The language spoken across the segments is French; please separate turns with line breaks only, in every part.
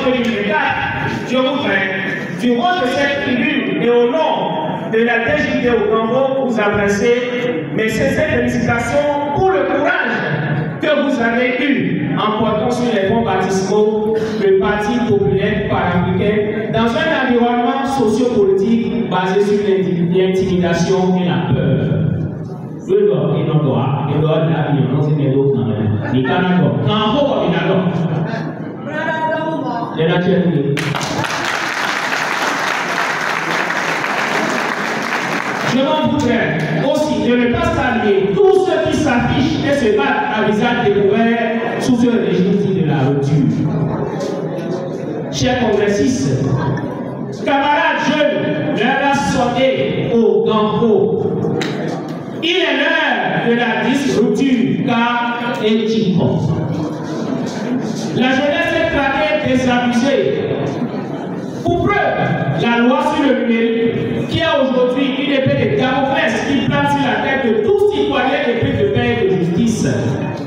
que je voudrais, durant cette tribune et au nom de la DGT au Congo, vous adresser mes sincères félicitations pour le courage que vous avez eu en portant sur les fonds baptismaux le Parti populaire panafricain dans un environnement sociopolitique basé sur l'intimidation et la peur. Le droit et non droit, et droit de la violence et d'autres quand même. Les Canadiens, en haut, il y a l'autre. Les naturels. Je m'en voudrais aussi de ne pas saluer tous ceux qui s'affichent et se battent à visage découvert sous ce régime dit de la rupture. Chers congressistes, camarades jeunes, l'heure a sonné au Gango. Il est l'heure de la disrupture, car est Chico. La jeunesse est traquée, désabusée. Pour preuve, la loi sur le numérique, qui a aujourd'hui une épée de Damoclès qui plane sur la tête de tout citoyen épris de paix et de justice,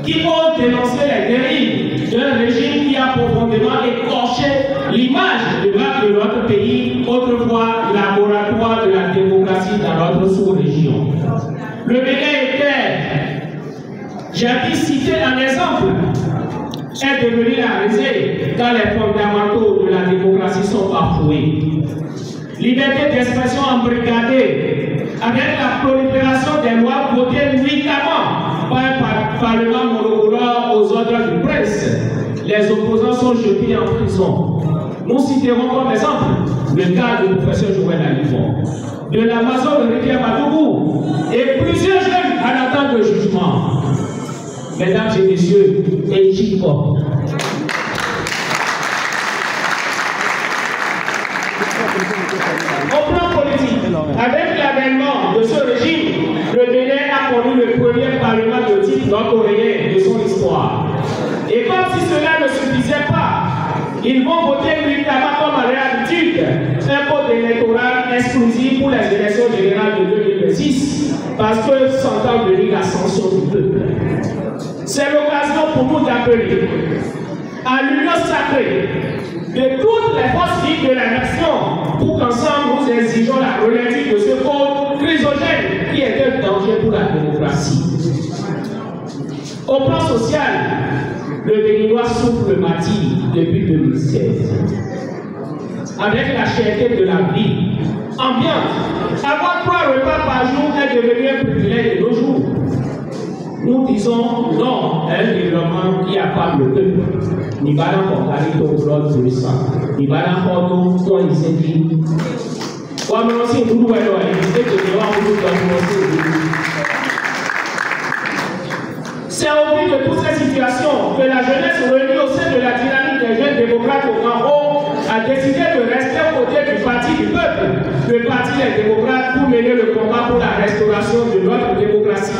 qui ose dénoncer les dérives d'un régime qui a profondément écorché l'image de notre pays, autrefois laboratoire de la démocratie dans notre sous-région. Le Bénin était, j'ai cité un exemple, est devenu la risée quand les fondamentaux de la démocratie sont bafoués. Liberté d'expression embrigadée avec la prolifération des lois votées nuitamment par un parlement monocolore aux ordres du prince. Les opposants sont jetés en prison. Nous citerons comme exemple le cas du professeur Joël Alivon, de l'Amazon de Rivière-Madougou et plusieurs jeunes en attente de jugement. Mesdames et messieurs, et Chico. Au plan politique, avec l'avènement de ce régime, le Bénin a connu le premier parlement de type nord-coréen de son histoire. Et comme si cela ne suffisait pas, ils vont voter nuitamment comme en réalité un code électoral exclusif pour les élections générales de 2026 parce que s'entend venir l'ascension du peuple. C'est l'occasion pour nous d'appeler à l'union sacrée de toutes les forces vives de la nation pour qu'ensemble nous exigeons la relecture de ce code chrysogène qui est un danger pour la démocratie. Au plan social, le Béninois souffre le martyre depuis 2016. Avec la cherté de la vie ambiante, avoir 3 repas par jour est devenu un privilège de nos jours. Nous disons non à un développement qui accroît le peuple. Ni balan pour carito blood de sang. Ni balan pour nous, toi, il s'est dit. Quoi, mais aussi, nous devons éviter que nous c'est au vu de toutes ces situations que la jeunesse réunie au sein de la dynamique des jeunes démocrates au Congo a décidé de rester aux côtés du parti du peuple, le parti des démocrates, pour mener le combat pour la restauration de notre démocratie.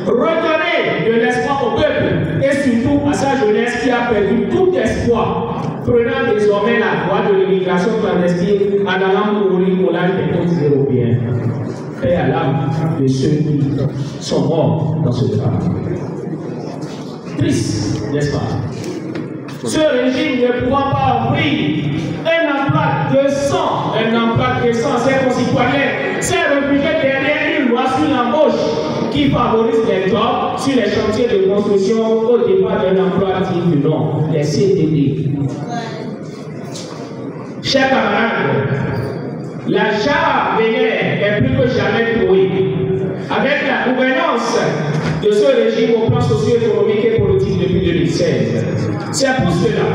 Redonner de l'espoir au peuple et surtout à sa jeunesse qui a perdu tout espoir, prenant désormais la voie de l'immigration clandestine en allant mourir au large des côtes européennes. Paix à l'âme de ceux qui sont morts dans ce travail. Triste, n'est-ce pas? Ce régime ne pouvant pas offrir un emploi décent, ses concitoyens, ses réfugiés derrière une loi sur l'embauche qui favorise les jobs sur les chantiers de construction au départ d'un emploi digne du nom, les CDD. Chers camarades, la charte béninoise est plus que jamais trouée. Avec la gouvernance de ce régime au plan socio-économique et politique depuis 2016. C'est pour cela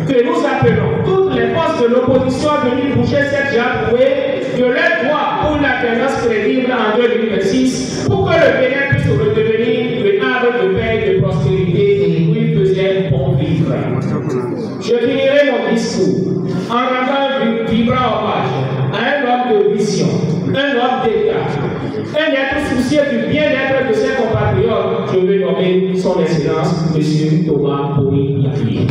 que nous appelons toutes les forces de l'opposition à venir bouger cette jarre trouée de leur droit pour une alternance crédible en 2026 pour que le Bénin puisse redevenir le havre de paix et de prospérité et où il faisait bon vivre. Je finirai mon discours en rendant un vibrant hommage à un homme de vision, un homme d'État, un être soucieux du bien-être de ses compatriotes. Je vais nommer son Excellence, M. Thomas Bouri Yapi.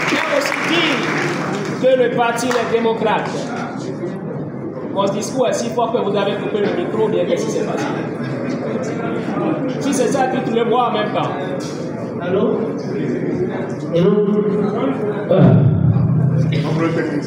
Je veux aussi dire que le parti Les Démocrates, mon discours est si fort que vous avez coupé le micro, bien qu'est-ce qui s'est passé. Si c'est ça, dites-le moi en même temps. Allô? Un problème technique.